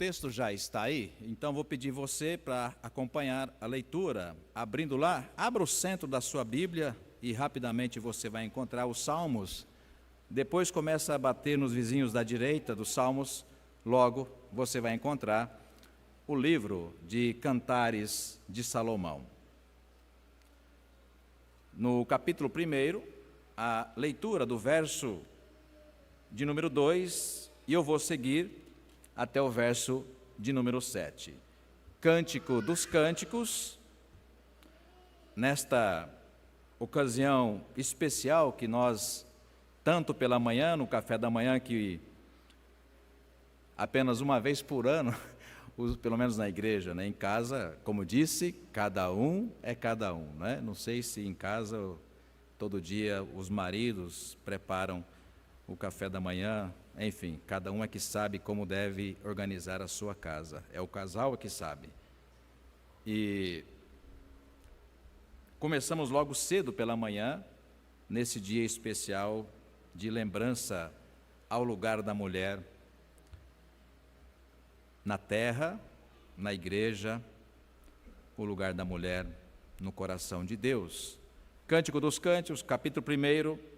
texto já está aí, então vou pedir você para acompanhar a leitura. Abrindo lá, abra o centro da sua Bíblia e rapidamente você vai encontrar os Salmos. Depois começa a bater nos vizinhos da direita dos Salmos, logo você vai encontrar o livro de Cantares de Salomão. No capítulo 1, a leitura do verso de número 2, e eu vou seguir até o verso de número 7. Cântico dos Cânticos, nesta ocasião especial que nós, tanto pela manhã, no café da manhã, que apenas uma vez por ano, pelo menos na igreja, né? Em casa, como disse, cada um é cada um, né? Não sei se em casa, todo dia, os maridos preparam o café da manhã, enfim, cada um é que sabe como deve organizar a sua casa, é o casal que sabe. E começamos logo cedo pela manhã, nesse dia especial de lembrança ao lugar da mulher na terra, na igreja, o lugar da mulher no coração de Deus. Cântico dos Cânticos, capítulo 1,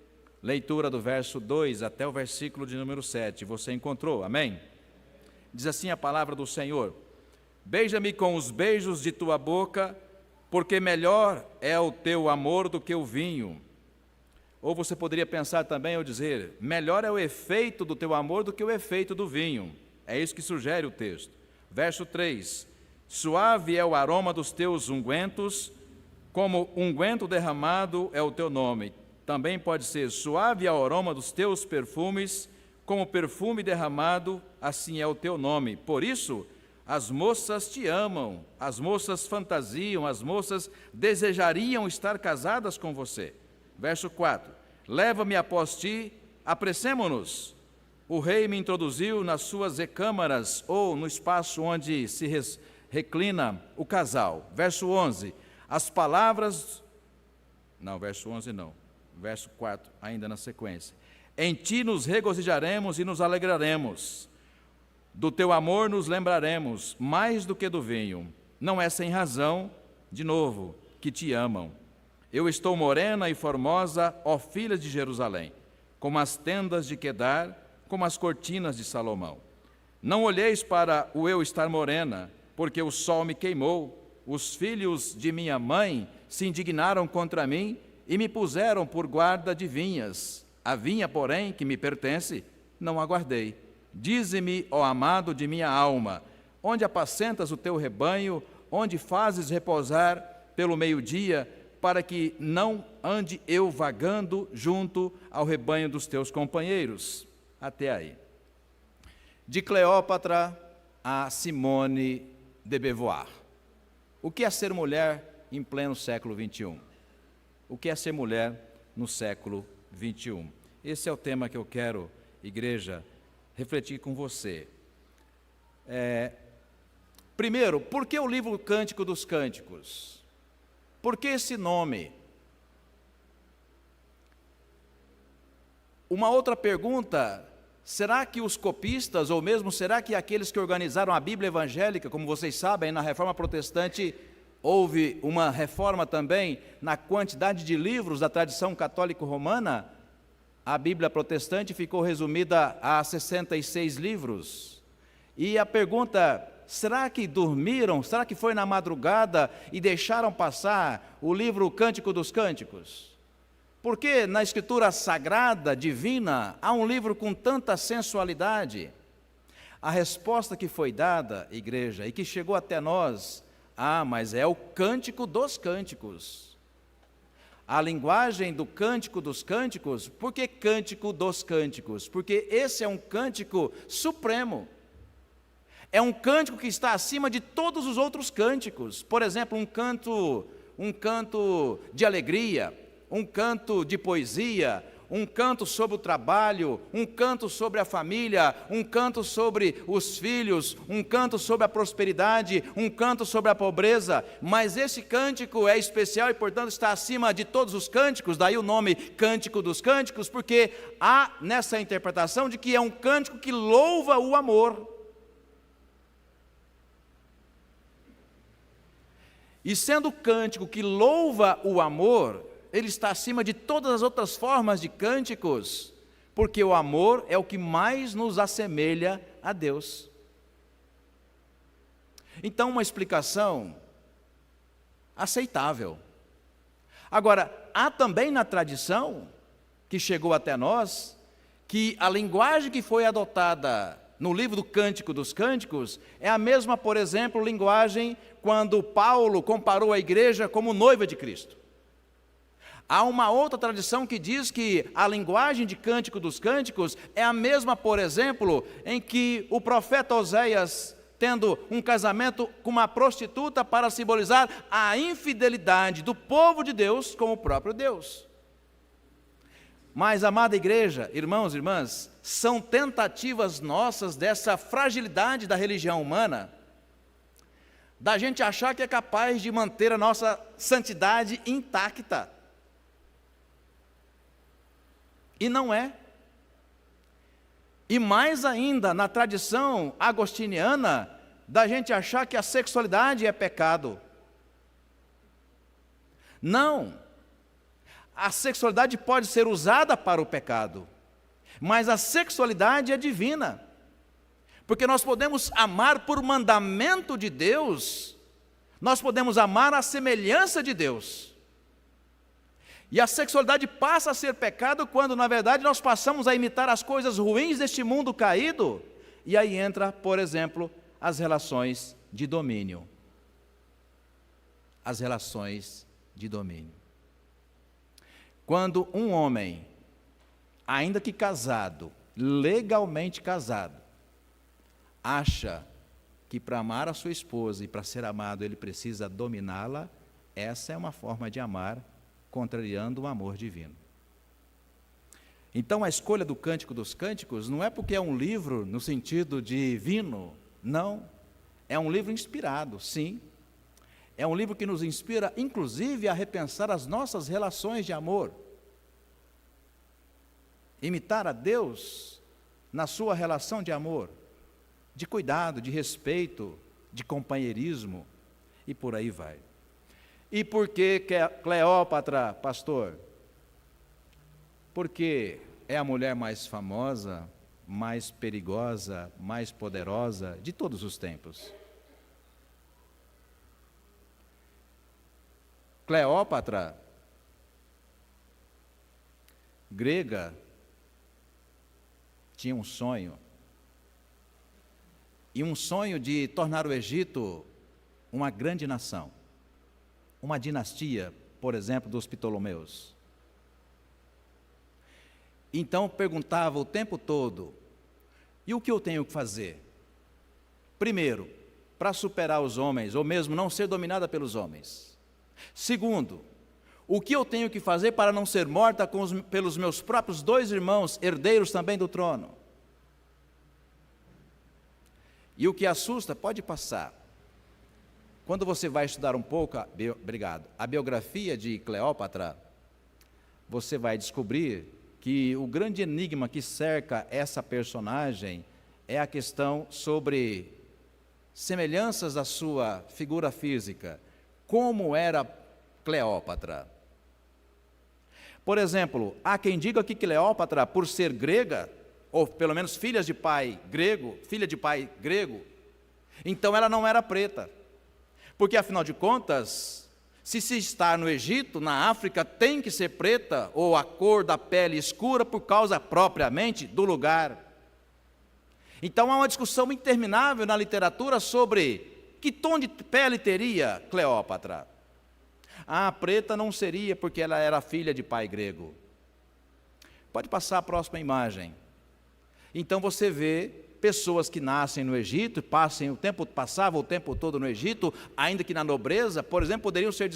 leitura do verso 2 até o versículo de número 7. Você encontrou, amém? Diz assim a palavra do Senhor: beija-me com os beijos de tua boca, porque melhor é o teu amor do que o vinho. Ou você poderia pensar também ou dizer: melhor é o efeito do teu amor do que o efeito do vinho. É isso que sugere o texto. Verso 3: suave é o aroma dos teus ungüentos, como unguento derramado é o teu nome. Também pode ser: suave é o aroma dos teus perfumes, como perfume derramado, assim é o teu nome. Por isso, as moças te amam, as moças fantasiam, as moças desejariam estar casadas com você. Verso 4: leva-me após ti, apressemo-nos. O rei me introduziu nas suas recâmaras, ou no espaço onde se reclina o casal. Verso 11: as palavras... Não, verso 11 não. Verso 4, ainda na sequência. Em ti nos regozijaremos e nos alegraremos. Do teu amor nos lembraremos, mais do que do vinho. Não é sem razão, de novo, que te amam. Eu estou morena e formosa, ó filhas de Jerusalém, como as tendas de Quedar, como as cortinas de Salomão. Não olheis para o eu estar morena, porque o sol me queimou. Os filhos de minha mãe se indignaram contra mim e me puseram por guarda de vinhas. A vinha, porém, que me pertence, não aguardei. Dize-me, ó amado de minha alma, onde apacentas o teu rebanho, onde fazes repousar pelo meio-dia, para que não ande eu vagando junto ao rebanho dos teus companheiros. Até aí. De Cleópatra a Simone de Beauvoir. O que é ser mulher em pleno século XXI? O que é ser mulher no século XXI? Esse é o tema que eu quero, igreja, refletir com você. Primeiro, por que o livro Cântico dos Cânticos? Por que esse nome? Uma outra pergunta: será que os copistas, ou mesmo será que aqueles que organizaram a Bíblia evangélica, como vocês sabem, na Reforma Protestante, houve uma reforma também na quantidade de livros da tradição católico-romana? A Bíblia protestante ficou resumida a 66 livros. E a pergunta: será que dormiram? Será que foi na madrugada e deixaram passar o livro Cântico dos Cânticos? Por que na Escritura Sagrada, Divina, há um livro com tanta sensualidade? A resposta que foi dada, igreja, e que chegou até nós: mas é o Cântico dos Cânticos. A linguagem do Cântico dos Cânticos. Por que Cântico dos Cânticos? Porque esse é um cântico supremo. É um cântico que está acima de todos os outros cânticos. Por exemplo, um canto de alegria, um canto de poesia, um canto sobre o trabalho, um canto sobre a família, um canto sobre os filhos, um canto sobre a prosperidade, um canto sobre a pobreza. Mas esse cântico é especial e, portanto, está acima de todos os cânticos. Daí o nome Cântico dos Cânticos, porque há nessa interpretação de que é um cântico que louva o amor. E sendo o cântico que louva o amor, ele está acima de todas as outras formas de cânticos, porque o amor é o que mais nos assemelha a Deus. Então, uma explicação aceitável. Agora, há também na tradição, que chegou até nós, que a linguagem que foi adotada no livro do Cântico dos Cânticos é a mesma, por exemplo, linguagem quando Paulo comparou a igreja como noiva de Cristo. Há uma outra tradição que diz que a linguagem de Cântico dos Cânticos é a mesma, por exemplo, em que o profeta Oséias, tendo um casamento com uma prostituta para simbolizar a infidelidade do povo de Deus com o próprio Deus. Mas, amada igreja, irmãos e irmãs, são tentativas nossas dessa fragilidade da religião humana, da gente achar que é capaz de manter a nossa santidade intacta. E não é. E mais ainda, na tradição agostiniana, da gente achar que a sexualidade é pecado. Não. A sexualidade pode ser usada para o pecado, mas a sexualidade é divina. Porque nós podemos amar por mandamento de Deus, nós podemos amar à semelhança de Deus. E a sexualidade passa a ser pecado quando, na verdade, nós passamos a imitar as coisas ruins deste mundo caído. E aí entra, por exemplo, as relações de domínio. As relações de domínio. Quando um homem, ainda que casado, legalmente casado, acha que para amar a sua esposa e para ser amado ele precisa dominá-la, essa é uma forma de amar contrariando o amor divino. Então a escolha do Cântico dos Cânticos não é porque é um livro no sentido divino, não. É um livro inspirado, sim. É um livro que nos inspira, inclusive, a repensar as nossas relações de amor. Imitar a Deus na sua relação de amor, de cuidado, de respeito, de companheirismo, e por aí vai. E por que Cleópatra, pastor? Porque é a mulher mais famosa, mais perigosa, mais poderosa de todos os tempos. Cleópatra, grega, tinha um sonho. E um sonho de tornar o Egito uma grande nação. Uma dinastia, por exemplo, dos Ptolomeus. Então perguntava o tempo todo: e o que eu tenho que fazer? Primeiro, para superar os homens, ou mesmo não ser dominada pelos homens. Segundo, o que eu tenho que fazer para não ser morta pelos meus próprios 2 irmãos, herdeiros também do trono? E o que assusta, pode passar. Quando você vai estudar um pouco, a biografia de Cleópatra, você vai descobrir que o grande enigma que cerca essa personagem é a questão sobre semelhanças da sua figura física. Como era Cleópatra? Por exemplo, há quem diga que Cleópatra, por ser grega, ou pelo menos filha de pai grego, então ela não era preta. Porque, afinal de contas, se está no Egito, na África, tem que ser preta, ou a cor da pele escura, por causa propriamente do lugar. Então há uma discussão interminável na literatura sobre que tom de pele teria Cleópatra. A preta não seria porque ela era filha de pai grego. Pode passar a próxima imagem. Então você vê pessoas que nascem no Egito, passavam o tempo todo no Egito, ainda que na nobreza, por exemplo, poderiam ser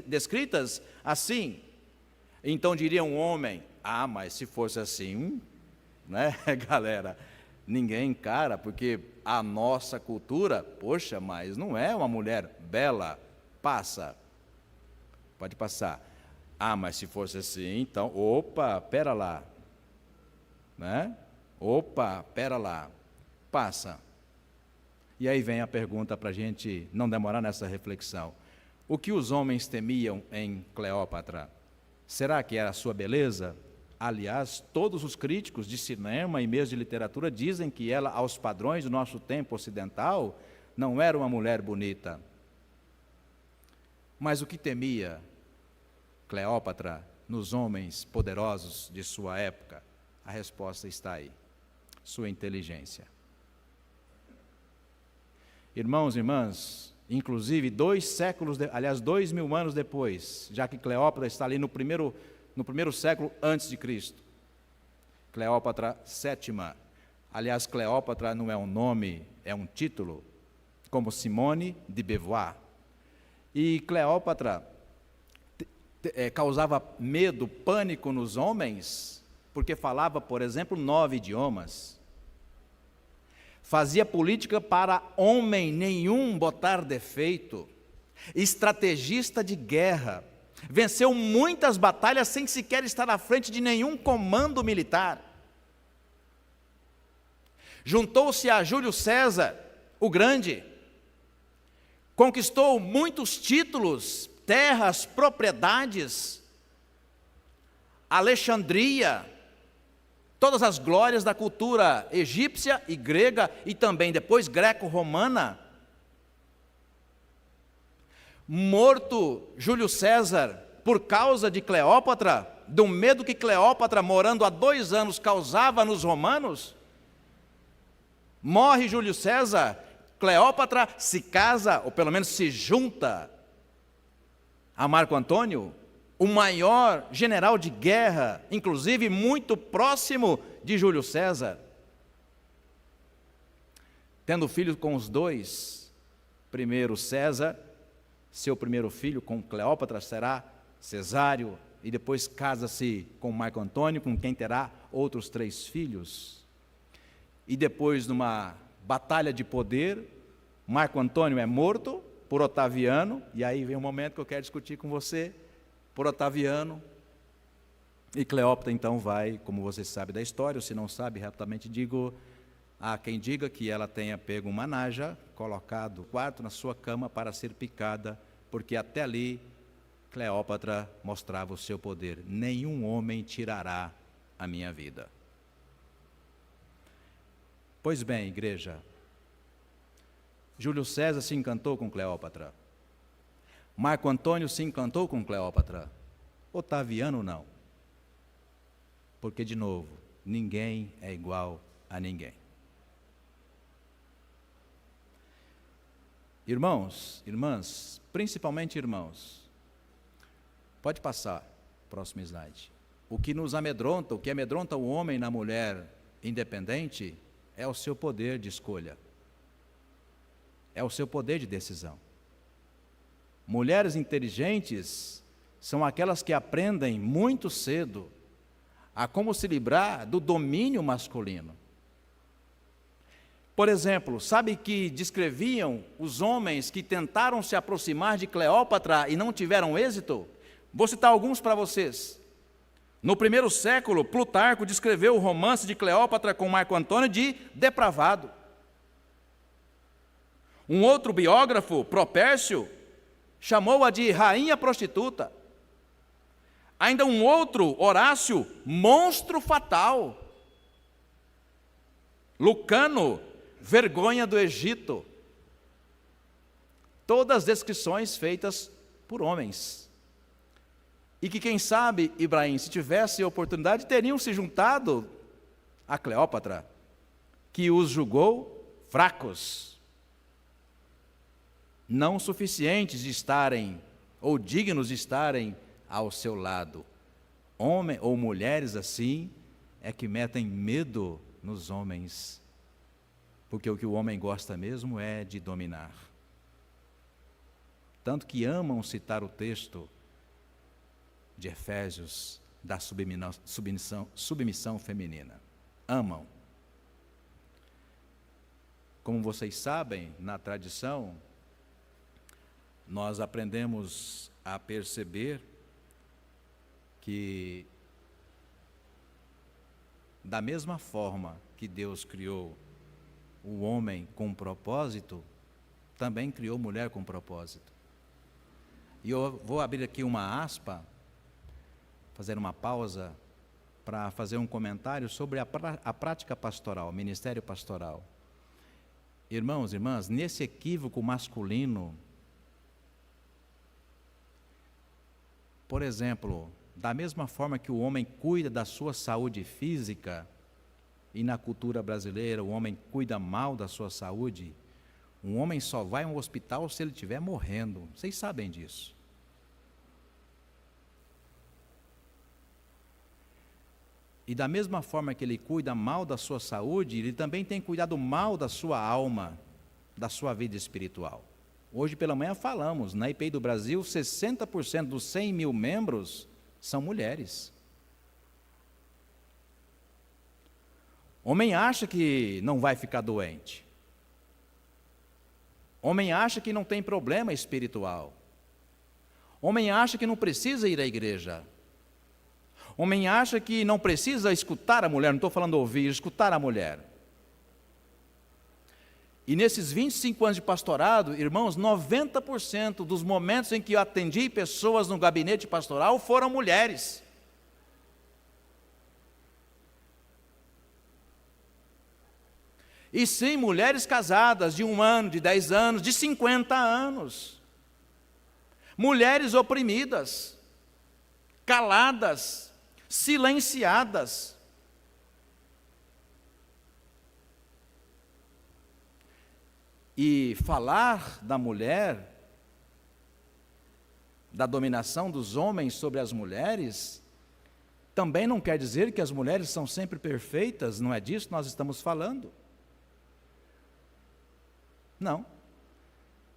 descritas assim. Então diria um homem: ah, mas se fosse assim, né, galera, ninguém encara, porque a nossa cultura, poxa, mas não é uma mulher bela, passa. Pode passar. Ah, mas se fosse assim, então, opa, pera lá, né? Opa, pera lá, passa. E aí vem a pergunta para a gente não demorar nessa reflexão. O que os homens temiam em Cleópatra? Será que era a sua beleza? Aliás, todos os críticos de cinema e mesmo de literatura dizem que ela, aos padrões do nosso tempo ocidental, não era uma mulher bonita. Mas o que temia Cleópatra nos homens poderosos de sua época? A resposta está aí: sua inteligência. Irmãos e irmãs, inclusive 2.000 anos depois, já que Cleópatra está ali no primeiro século antes de Cristo, Cleópatra VII. Aliás, Cleópatra não é um nome, é um título, como Simone de Beauvoir. E Cleópatra causava medo, pânico nos homens, porque falava, por exemplo, 9 idiomas. Fazia política para homem nenhum botar defeito. Estrategista de guerra. Venceu muitas batalhas sem sequer estar à frente de nenhum comando militar. Juntou-se a Júlio César, o Grande. Conquistou muitos títulos, terras, propriedades. Alexandria, todas as glórias da cultura egípcia e grega e também depois greco-romana. Morto Júlio César por causa de Cleópatra, do medo que Cleópatra, morando há 2 anos, causava nos romanos. Morre Júlio César, Cleópatra se casa, ou pelo menos se junta a Marco Antônio, o maior general de guerra, inclusive muito próximo de Júlio César. Tendo filho com os dois, primeiro César, seu primeiro filho com Cleópatra será Cesário, e depois casa-se com Marco Antônio, com quem terá outros 3 filhos. E depois, numa batalha de poder, Marco Antônio é morto por Otaviano, e aí vem um momento que eu quero discutir com você, por Otaviano, e Cleópatra então vai, como você sabe da história, ou se não sabe, rapidamente digo, há quem diga que ela tenha pego uma naja, colocado o quarto na sua cama para ser picada, porque até ali Cleópatra mostrava o seu poder. Nenhum homem tirará a minha vida. Pois bem, igreja, Júlio César se encantou com Cleópatra. Marco Antônio se encantou com Cleópatra. Otaviano não. Porque, de novo, ninguém é igual a ninguém. Irmãos, irmãs, principalmente irmãos, pode passar, próximo slide. O que nos amedronta, o que amedronta o homem na mulher independente, é o seu poder de escolha. É o seu poder de decisão. Mulheres inteligentes são aquelas que aprendem muito cedo a como se livrar do domínio masculino. Por exemplo, sabe que descreviam os homens que tentaram se aproximar de Cleópatra e não tiveram êxito? Vou citar alguns para vocês. No 1º século, Plutarco descreveu o romance de Cleópatra com Marco Antônio de depravado. Um outro biógrafo, Propércio, chamou-a de rainha prostituta. Ainda um outro, Horácio, monstro fatal. Lucano, vergonha do Egito. Todas descrições feitas por homens. E que, quem sabe, Ibrahim, se tivesse oportunidade, teriam se juntado a Cleópatra, que os julgou fracos, não suficientes de estarem, ou dignos de estarem ao seu lado. Homem ou mulheres assim, é que metem medo nos homens, porque o que o homem gosta mesmo é de dominar. Tanto que amam citar o texto de Efésios da submissão feminina. Amam. Como vocês sabem, na tradição, nós aprendemos a perceber que, da mesma forma que Deus criou o homem com propósito, também criou mulher com propósito. E eu vou abrir aqui uma aspa, fazer uma pausa, para fazer um comentário sobre a prática pastoral, o ministério pastoral. Irmãos e irmãs, nesse equívoco masculino, por exemplo, da mesma forma que o homem cuida da sua saúde física, e na cultura brasileira o homem cuida mal da sua saúde, um homem só vai ao hospital se ele estiver morrendo. Vocês sabem disso. E da mesma forma que ele cuida mal da sua saúde, ele também tem cuidado mal da sua alma, da sua vida espiritual. Hoje pela manhã falamos, na IPI do Brasil, 60% dos 100 mil membros são mulheres. Homem acha que não vai ficar doente. Homem acha que não tem problema espiritual. Homem acha que não precisa ir à igreja. Homem acha que não precisa escutar a mulher, não estou falando ouvir, escutar a mulher. E nesses 25 anos de pastorado, irmãos, 90% dos momentos em que eu atendi pessoas no gabinete pastoral foram mulheres. E sim, mulheres casadas de 1 ano, de 10 anos, de 50 anos. Mulheres oprimidas, caladas, silenciadas. E falar da mulher, da dominação dos homens sobre as mulheres, também não quer dizer que as mulheres são sempre perfeitas, não é disso que nós estamos falando. Não.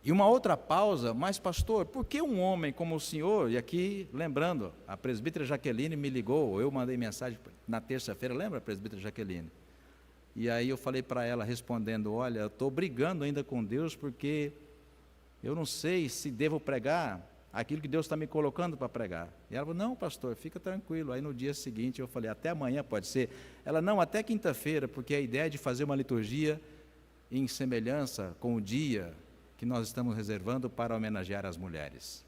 E uma outra pausa, mas pastor, por que um homem como o senhor, e aqui, lembrando, a presbítera Jaqueline me ligou, eu mandei mensagem na terça-feira, lembra a presbítera Jaqueline? E aí eu falei para ela, respondendo, olha, eu estou brigando ainda com Deus, porque eu não sei se devo pregar aquilo que Deus está me colocando para pregar. E ela falou, não pastor, fica tranquilo. Aí no dia seguinte eu falei, até amanhã pode ser? Ela, não, até quinta-feira, porque a ideia é de fazer uma liturgia em semelhança com o dia que nós estamos reservando para homenagear as mulheres.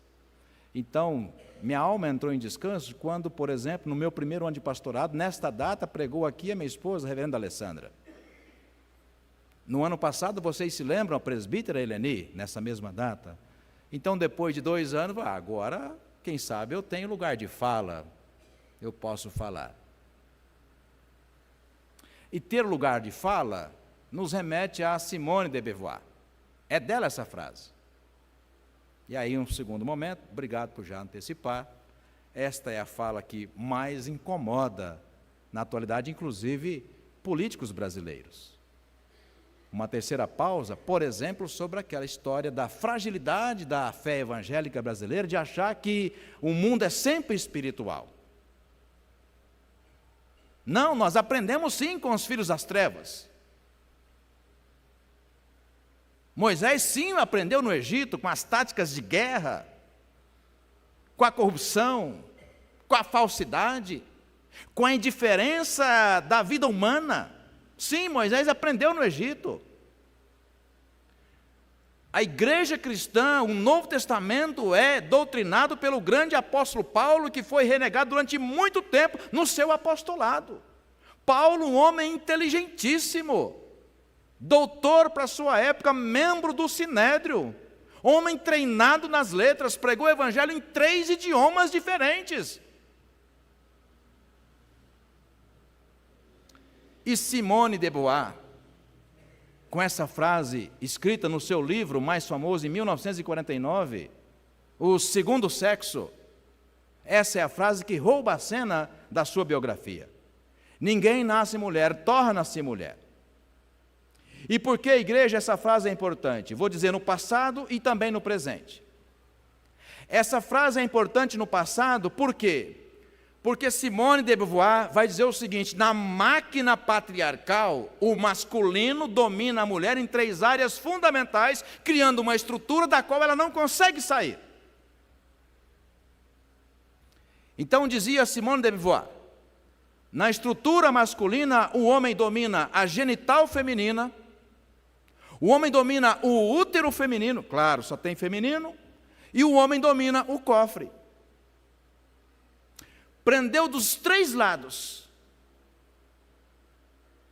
Então, minha alma entrou em descanso quando, por exemplo, no meu primeiro ano de pastorado, nesta data, pregou aqui a minha esposa, a reverenda Alessandra. No ano passado, vocês se lembram, a presbítera Eleni, nessa mesma data? Então, depois de 2 anos, agora, quem sabe, eu tenho lugar de fala, eu posso falar. E ter lugar de fala nos remete a Simone de Beauvoir. É dela essa frase. E aí, um segundo momento, obrigado por já antecipar, esta é a fala que mais incomoda, na atualidade, inclusive, políticos brasileiros. Uma terceira pausa, por exemplo, sobre aquela história da fragilidade da fé evangélica brasileira, de achar que o mundo é sempre espiritual. Não, nós aprendemos sim com os filhos das trevas. Moisés sim aprendeu no Egito com as táticas de guerra, com a corrupção, com a falsidade, com a indiferença da vida humana. Sim, Moisés aprendeu no Egito. A igreja cristã, o Novo Testamento é doutrinado pelo grande apóstolo Paulo, que foi renegado durante muito tempo no seu apostolado. Paulo, um homem inteligentíssimo, doutor para a sua época, membro do Sinédrio, homem treinado nas letras, pregou o evangelho em 3 idiomas diferentes. E Simone de Beauvoir, com essa frase escrita no seu livro mais famoso em 1949, O Segundo Sexo, essa é a frase que rouba a cena da sua biografia. Ninguém nasce mulher, torna-se mulher. E por que, igreja, essa frase é importante? Vou dizer no passado e também no presente. Essa frase é importante no passado, por quê? Porque Simone de Beauvoir vai dizer o seguinte, na máquina patriarcal, o masculino domina a mulher em 3 áreas fundamentais, criando uma estrutura da qual ela não consegue sair. Então dizia Simone de Beauvoir, na estrutura masculina, o homem domina a genital feminina, o homem domina o útero feminino, claro, só tem feminino, e o homem domina o cofre. Prendeu dos 3 lados.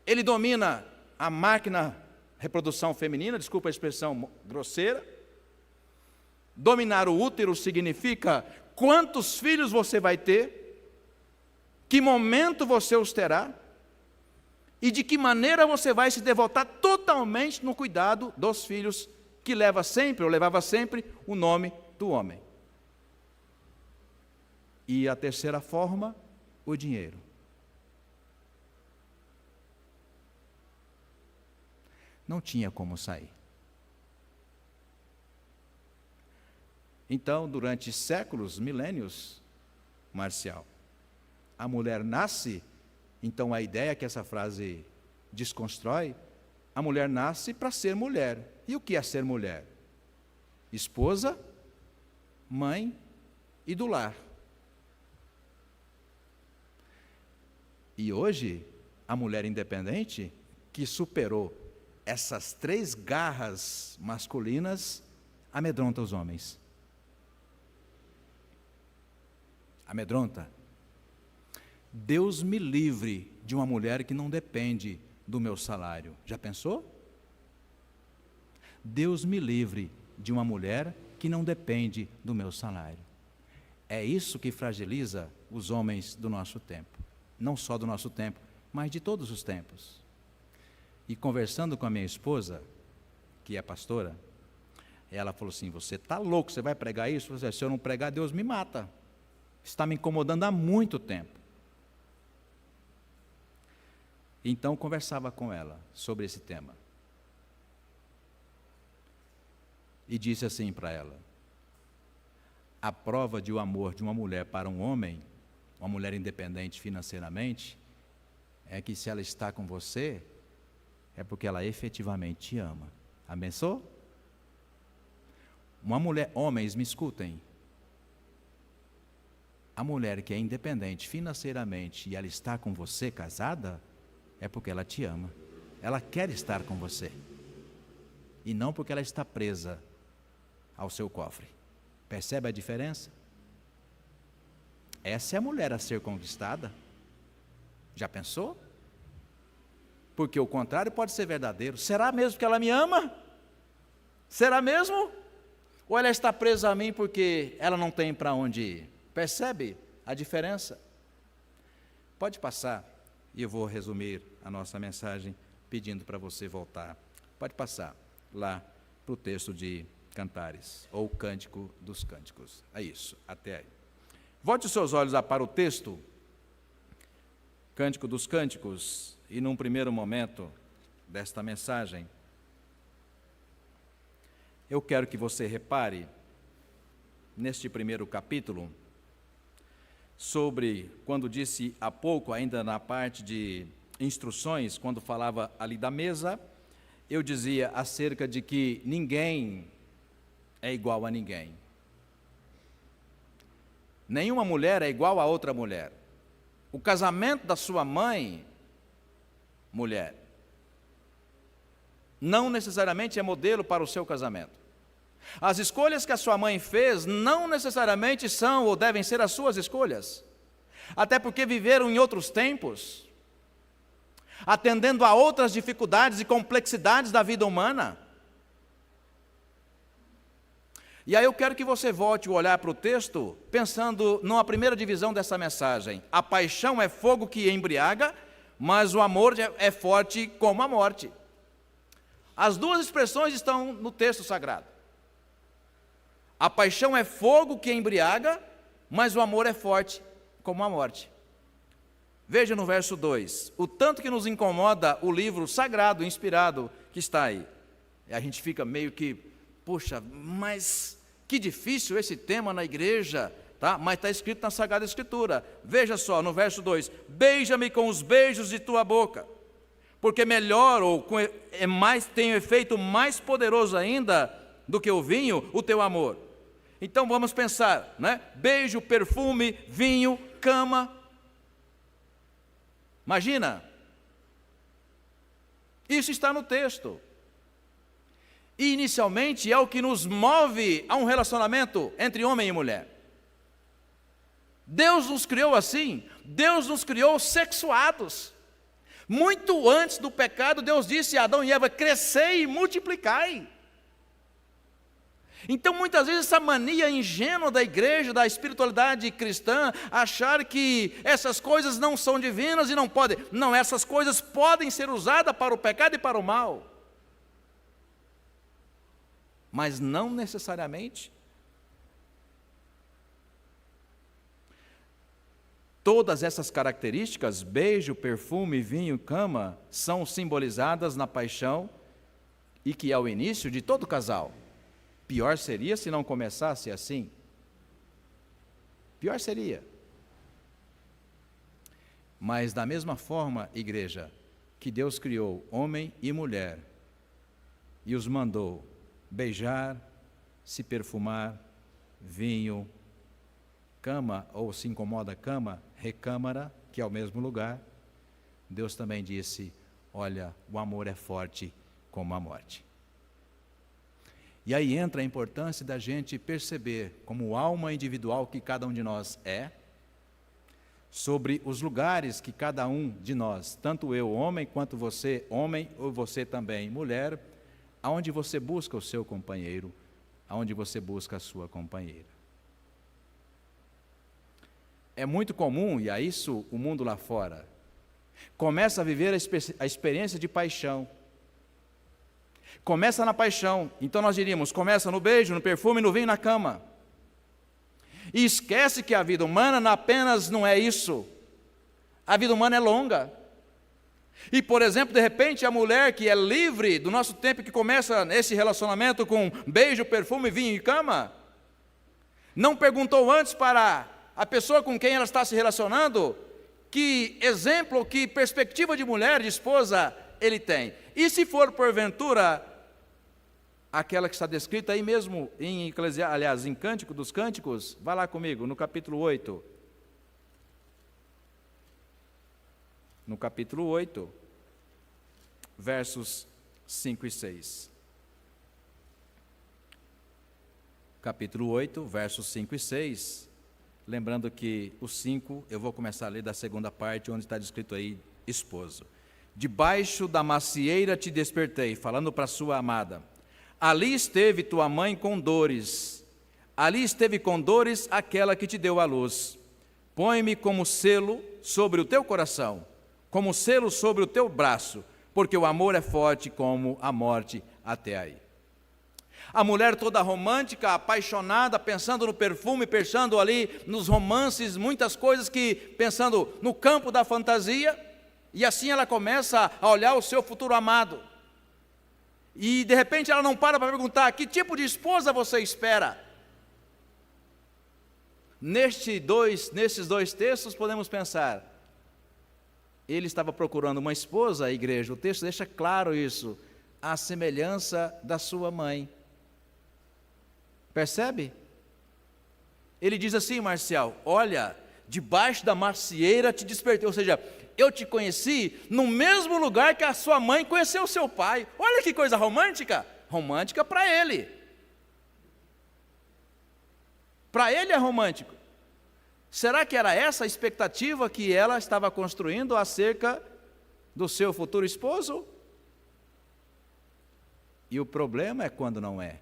Ele domina a máquina reprodução feminina, desculpa a expressão grosseira. Dominar o útero significa quantos filhos você vai ter, que momento você os terá, e de que maneira você vai se devotar totalmente no cuidado dos filhos, que levava sempre o nome do homem. E a terceira forma, o dinheiro. Não tinha como sair. Então, durante séculos, milênios, Marcial, a mulher nasce, então a ideia que essa frase desconstrói, a mulher nasce para ser mulher. E o que é ser mulher? Esposa, mãe e do lar. E hoje, a mulher independente, que superou essas 3 garras masculinas, amedronta os homens. Amedronta. Deus me livre de uma mulher que não depende do meu salário. Já pensou? Deus me livre de uma mulher que não depende do meu salário. É isso que fragiliza os homens do nosso tempo. Não só do nosso tempo, mas de todos os tempos. E conversando com a minha esposa, que é pastora, ela falou assim, você está louco, você vai pregar isso? Eu falei, se eu não pregar, Deus me mata. Está me incomodando há muito tempo. Então, conversava com ela sobre esse tema. E disse assim para ela, a prova de o amor de uma mulher para um homem, uma mulher independente financeiramente, é que se ela está com você, é porque ela efetivamente te ama. Abençoou? Uma mulher, homens, me escutem. A mulher que é independente financeiramente e ela está com você casada, é porque ela te ama. Ela quer estar com você. E não porque ela está presa ao seu cofre. Percebe a diferença? Essa é a mulher a ser conquistada. Já pensou? Porque o contrário pode ser verdadeiro. Será mesmo que ela me ama? Será mesmo? Ou ela está presa a mim porque ela não tem para onde ir? Percebe a diferença? Pode passar, e eu vou resumir a nossa mensagem pedindo para você voltar. Pode passar lá para o texto de Cantares, ou Cântico dos Cânticos. É isso, até aí. Volte os seus olhos lá para o texto, Cântico dos Cânticos, e num primeiro momento desta mensagem, eu quero que você repare, neste primeiro capítulo, sobre, quando disse há pouco, ainda na parte de instruções, quando falava ali da mesa, eu dizia acerca de que ninguém é igual a ninguém. Nenhuma mulher é igual a outra mulher. O casamento da sua mãe, mulher, não necessariamente é modelo para o seu casamento. As escolhas que a sua mãe fez não necessariamente são ou devem ser as suas escolhas. Até porque viveram em outros tempos, atendendo a outras dificuldades e complexidades da vida humana. E aí eu quero que você volte o olhar para o texto, pensando numa primeira divisão dessa mensagem. A paixão é fogo que embriaga, mas o amor é forte como a morte. As duas expressões estão no texto sagrado. A paixão é fogo que embriaga, mas o amor é forte como a morte. Veja no verso 2, o tanto que nos incomoda o livro sagrado, inspirado, que está aí. E a gente fica meio que, puxa, mas que difícil esse tema na igreja, tá? Mas está escrito na Sagrada Escritura. Veja só, no verso 2, beija-me com os beijos de tua boca, porque melhor ou tem um efeito mais poderoso ainda do que o vinho, o teu amor. Então vamos pensar, né? Beijo, perfume, vinho, cama. Imagina. Isso está no texto. E inicialmente é o que nos move a um relacionamento entre homem e mulher. Deus nos criou assim, Deus nos criou sexuados. Muito antes do pecado, Deus disse a Adão e Eva: crescei e multiplicai. Então, muitas vezes, essa mania ingênua da igreja, da espiritualidade cristã, achar que essas coisas não são divinas e não podem. Não, essas coisas podem ser usadas para o pecado e para o mal. Mas não necessariamente. Todas essas características, beijo, perfume, vinho, cama, são simbolizadas na paixão e que é o início de todo casal. Pior seria se não começasse assim. Pior seria. Mas da mesma forma, igreja, que Deus criou homem e mulher e os mandou beijar, se perfumar, vinho, cama, ou se incomoda cama, recâmara, que é o mesmo lugar, Deus também disse: olha, o amor é forte como a morte. E aí entra a importância da gente perceber, como alma individual que cada um de nós é, sobre os lugares que cada um de nós, tanto eu, homem, quanto você, homem, ou você também, mulher, aonde você busca o seu companheiro, aonde você busca a sua companheira. É muito comum, e a isso o mundo lá fora, começa a viver a experiência de paixão. Começa na paixão, então nós diríamos, começa no beijo, no perfume, no vinho, na cama. E esquece que a vida humana apenas não é isso. A vida humana é longa. E, por exemplo, de repente, a mulher que é livre do nosso tempo, que começa esse relacionamento com beijo, perfume, vinho e cama, não perguntou antes para a pessoa com quem ela está se relacionando que exemplo, que perspectiva de mulher, de esposa ele tem. E se for porventura aquela que está descrita aí mesmo em em Cântico dos Cânticos, vá lá comigo, no capítulo 8. No capítulo 8, versos 5 e 6. Capítulo 8, versos 5 e 6. Lembrando que o 5, eu vou começar a ler da segunda parte, onde está descrito aí, esposo. Debaixo da macieira te despertei, falando para sua amada. Ali esteve tua mãe com dores, ali esteve com dores aquela que te deu a luz. Põe-me como selo sobre o teu coração, como selo sobre o teu braço, porque o amor é forte como a morte até aí. A mulher toda romântica, apaixonada, pensando no perfume, pensando ali nos romances, muitas coisas que, pensando no campo da fantasia, e assim ela começa a olhar o seu futuro amado. E de repente ela não para perguntar: que tipo de esposa você espera? Nesses dois textos podemos pensar, ele estava procurando uma esposa, a igreja, o texto deixa claro isso, à semelhança da sua mãe. Percebe? Ele diz assim, Marcial: olha, debaixo da macieira te despertei, ou seja, eu te conheci no mesmo lugar que a sua mãe conheceu o seu pai. Olha que coisa romântica. Romântica para ele. Para ele é romântico. Será que era essa a expectativa que ela estava construindo acerca do seu futuro esposo? E o problema é quando não é.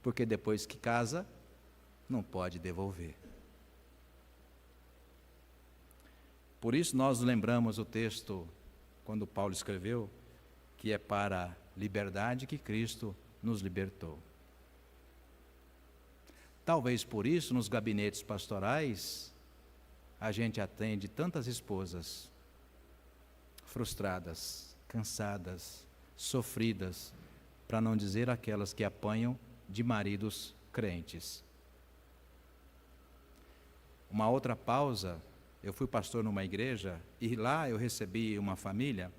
Porque depois que casa, não pode devolver. Por isso nós lembramos o texto, quando Paulo escreveu, que é para a liberdade que Cristo nos libertou. Talvez por isso, nos gabinetes pastorais, a gente atende tantas esposas frustradas, cansadas, sofridas, para não dizer aquelas que apanham de maridos crentes. Uma outra pausa, eu fui pastor numa igreja e lá eu recebi uma família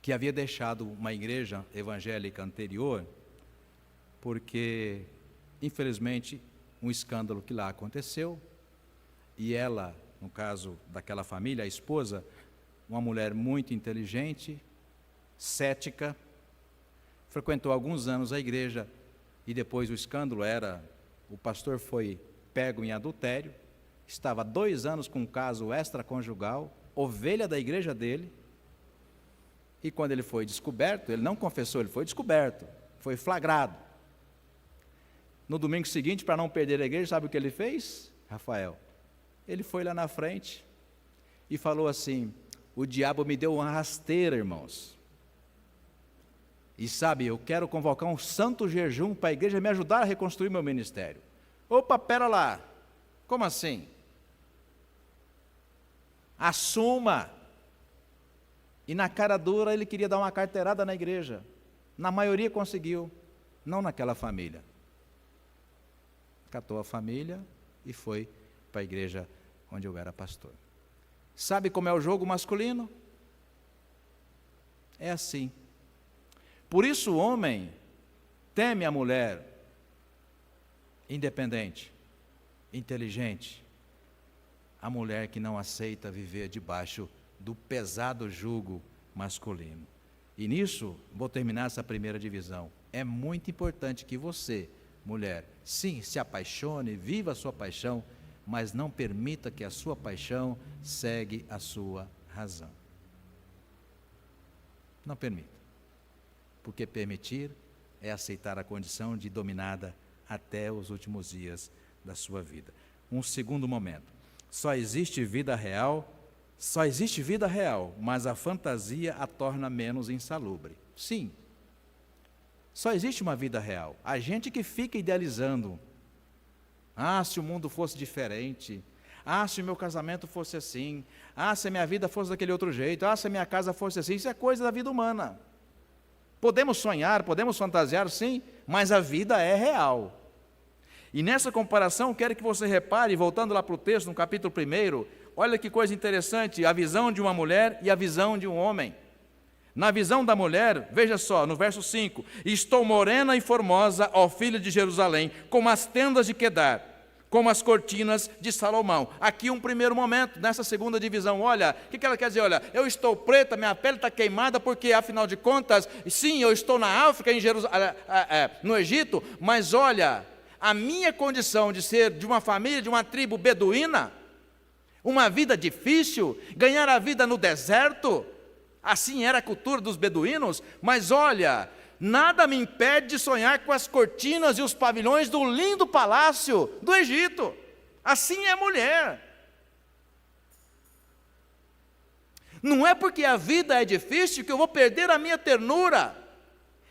que havia deixado uma igreja evangélica anterior porque, infelizmente, um escândalo que lá aconteceu e ela, no caso daquela família, a esposa, uma mulher muito inteligente, cética, frequentou alguns anos a igreja e depois o escândalo era, o pastor foi pego em adultério, estava 2 anos com um caso extraconjugal, ovelha da igreja dele, e quando ele foi descoberto, ele não confessou, ele foi descoberto, foi flagrado. No domingo seguinte, para não perder a igreja, sabe o que ele fez, Rafael? Ele foi lá na frente e falou assim: o diabo me deu uma rasteira, irmãos. E sabe, eu quero convocar um santo jejum para a igreja me ajudar a reconstruir meu ministério. Opa, pera lá, como assim? Assuma. E na cara dura ele queria dar uma carteirada na igreja. Na maioria conseguiu, não naquela família. Catou a família e foi para a igreja onde eu era pastor. Sabe como é o jogo masculino? É assim. Por isso o homem teme a mulher independente, inteligente, a mulher que não aceita viver debaixo do pesado jugo masculino. E nisso, vou terminar essa primeira divisão. É muito importante que você, mulher, sim, se apaixone, viva a sua paixão, mas não permita que a sua paixão segue a sua razão. Não permita. Porque permitir é aceitar a condição de dominada até os últimos dias da sua vida. Um segundo momento. Só existe vida real, mas a fantasia a torna menos insalubre. Sim. Só existe uma vida real. A gente que fica idealizando. Ah, se o mundo fosse diferente. Ah, se o meu casamento fosse assim. Ah, se a minha vida fosse daquele outro jeito. Ah, se a minha casa fosse assim. Isso é coisa da vida humana. Podemos sonhar, podemos fantasiar, sim, mas a vida é real. E nessa comparação, quero que você repare, voltando lá para o texto, no capítulo 1, olha que coisa interessante, a visão de uma mulher e a visão de um homem. Na visão da mulher, veja só, no verso 5, estou morena e formosa, ó filha de Jerusalém, como as tendas de Quedar, como as cortinas de Salomão. Aqui um primeiro momento, nessa segunda divisão, olha, o que ela quer dizer? Olha, eu estou preta, minha pele está queimada, porque afinal de contas, sim, eu estou na África, no Egito, mas olha, a minha condição de ser de uma família, de uma tribo beduína, uma vida difícil, ganhar a vida no deserto, assim era a cultura dos beduínos, mas olha, nada me impede de sonhar com as cortinas e os pavilhões do lindo palácio do Egito. Assim é a mulher. Não é porque a vida é difícil que eu vou perder a minha ternura.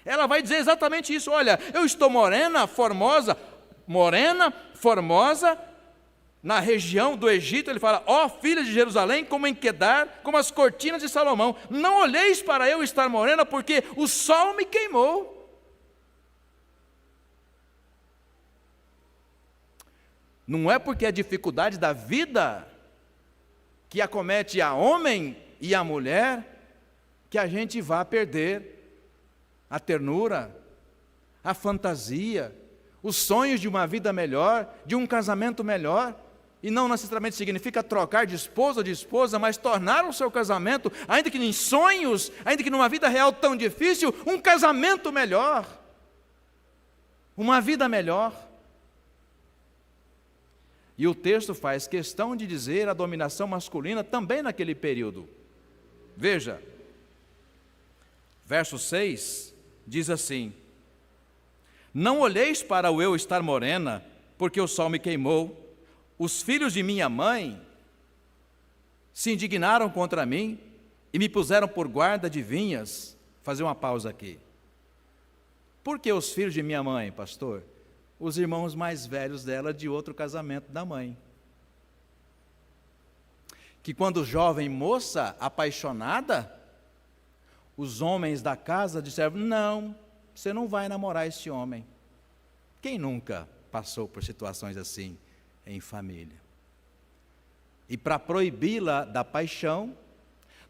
Ela vai dizer exatamente isso. Olha, eu estou morena, formosa, na região do Egito, ele fala, ó filha de Jerusalém, como em Quedar, como as cortinas de Salomão. Não olheis para eu estar morena, porque o sol me queimou. Não é porque a dificuldade da vida que acomete a homem e a mulher que a gente vá perder a ternura, a fantasia, os sonhos de uma vida melhor, de um casamento melhor. E não necessariamente significa trocar de esposa ou de esposa, mas tornar o seu casamento, ainda que em sonhos, ainda que numa vida real tão difícil, um casamento melhor, uma vida melhor. E o texto faz questão de dizer a dominação masculina também naquele período. Veja, verso 6 diz assim: não olheis para o eu estar morena, porque o sol me queimou. Os filhos de minha mãe se indignaram contra mim e me puseram por guarda de vinhas. Fazer uma pausa aqui. Por que os filhos de minha mãe, pastor? Os irmãos mais velhos dela de outro casamento da mãe. Que quando jovem moça, apaixonada, os homens da casa disseram, não, você não vai namorar esse homem. Quem nunca passou por situações assim em família? E para proibi-la da paixão,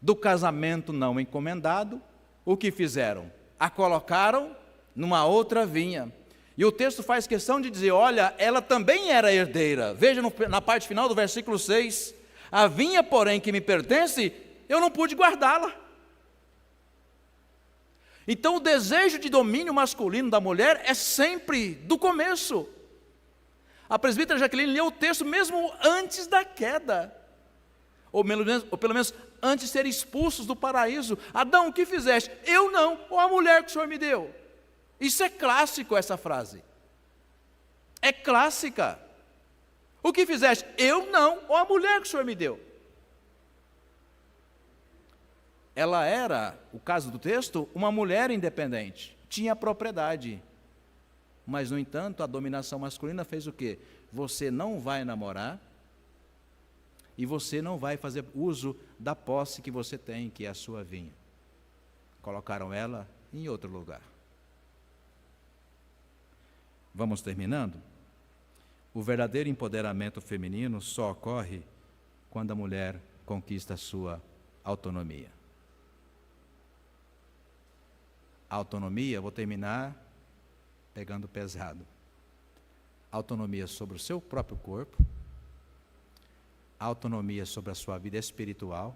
do casamento não encomendado, o que fizeram? A colocaram numa outra vinha. E o texto faz questão de dizer, olha, ela também era herdeira. Veja na parte final do versículo 6, a vinha, porém, que me pertence, eu não pude guardá-la. Então o desejo de domínio masculino da mulher é sempre do começo. A presbítera Jaqueline leu o texto mesmo antes da queda, ou pelo menos antes de serem expulsos do paraíso. Adão, o que fizeste? Eu não, ou a mulher que o Senhor me deu. Isso é clássico, essa frase. É clássica. O que fizeste? Eu não, ou a mulher que o Senhor me deu. Ela era, o caso do texto, uma mulher independente, tinha propriedade. Mas, no entanto, a dominação masculina fez o quê? Você não vai namorar e você não vai fazer uso da posse que você tem, que é a sua vinha. Colocaram ela em outro lugar. Vamos terminando? O verdadeiro empoderamento feminino só ocorre quando a mulher conquista a sua autonomia. Autonomia, vou terminar pegando pesado. Autonomia sobre o seu próprio corpo, autonomia sobre a sua vida espiritual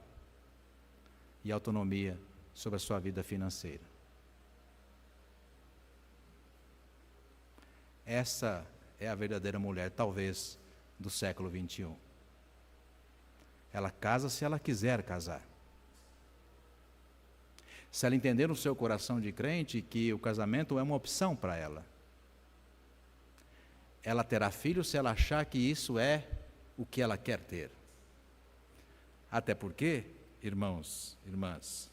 e autonomia sobre a sua vida financeira. Essa é a verdadeira mulher, talvez, do século 21. Ela casa se ela quiser casar. Se ela entender no seu coração de crente que o casamento é uma opção para ela. Ela terá filhos se ela achar que isso é o que ela quer ter. Até porque, irmãos, irmãs,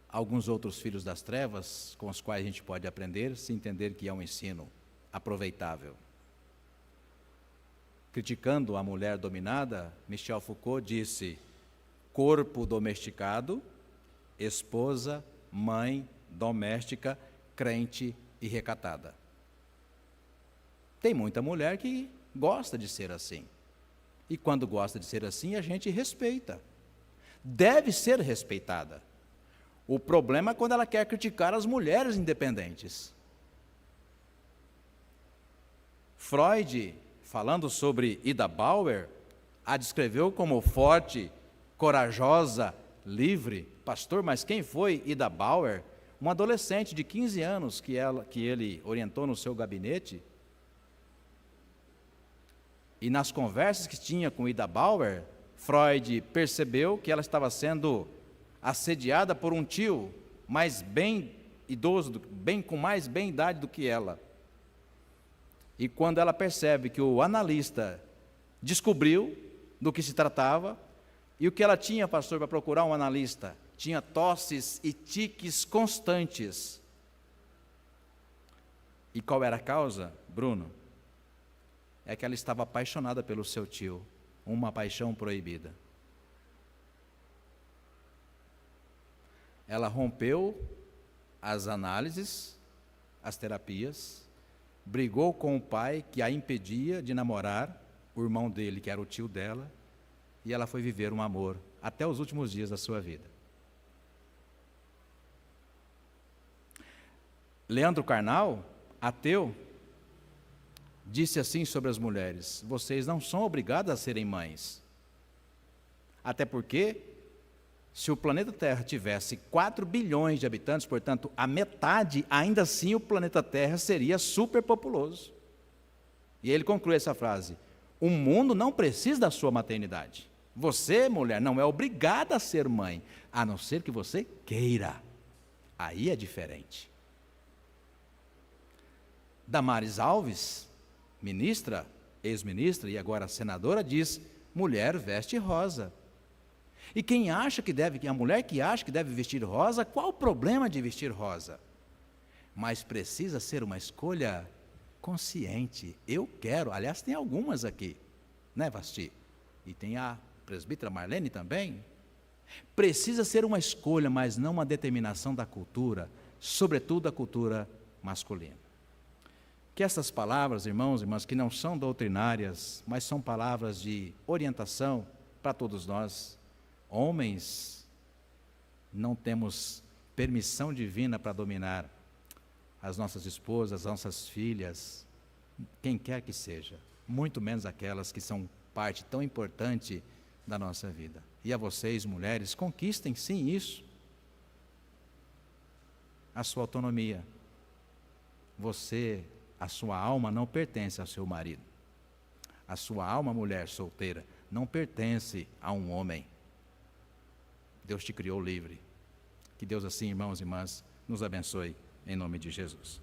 alguns outros filhos das trevas, com os quais a gente pode aprender, se entender que é um ensino aproveitável. Criticando a mulher dominada, Michel Foucault disse: corpo domesticado, esposa, mãe, doméstica, crente e recatada. Tem muita mulher que gosta de ser assim. E quando gosta de ser assim, a gente respeita. Deve ser respeitada. O problema é quando ela quer criticar as mulheres independentes. Freud, falando sobre Ida Bauer, a descreveu como forte, corajosa, livre. Pastor, mas quem foi Ida Bauer? Uma adolescente de 15 anos que ele orientou no seu gabinete. E nas conversas que tinha com Ida Bauer, Freud percebeu que ela estava sendo assediada por um tio mais bem idoso, com mais bem idade do que ela. E quando ela percebe que o analista descobriu do que se tratava, e o que ela tinha, pastor, para procurar um analista? Tinha tosses e tiques constantes. E qual era a causa, Bruno? É que ela estava apaixonada pelo seu tio, uma paixão proibida. Ela rompeu as análises, as terapias, brigou com o pai que a impedia de namorar, o irmão dele, que era o tio dela, e ela foi viver um amor até os últimos dias da sua vida. Leandro Carnal, ateu, disse assim sobre as mulheres: vocês não são obrigadas a serem mães. Até porque, se o planeta Terra tivesse 4 bilhões de habitantes, portanto, a metade, ainda assim o planeta Terra seria superpopuloso. E ele conclui essa frase: o mundo não precisa da sua maternidade. Você, mulher, não é obrigada a ser mãe, a não ser que você queira. Aí é diferente. Damares Alves, ministra, ex-ministra e agora senadora, diz: mulher veste rosa. E quem acha que deve, a mulher que acha que deve vestir rosa, qual o problema de vestir rosa? Mas precisa ser uma escolha consciente. Eu quero, aliás, tem algumas aqui, né, Vasti? E tem a presbítera Marlene também. Precisa ser uma escolha, mas não uma determinação da cultura, sobretudo a cultura masculina. Que essas palavras, irmãos e irmãs, que não são doutrinárias, mas são palavras de orientação para todos nós. Homens, não temos permissão divina para dominar as nossas esposas, as nossas filhas, quem quer que seja, muito menos aquelas que são parte tão importante da nossa vida. E a vocês, mulheres, conquistem sim isso. a sua autonomia. Você, a sua alma não pertence ao seu marido. A sua alma, mulher solteira, não pertence a um homem. Deus te criou livre. Que Deus assim, irmãos e irmãs, nos abençoe, em nome de Jesus.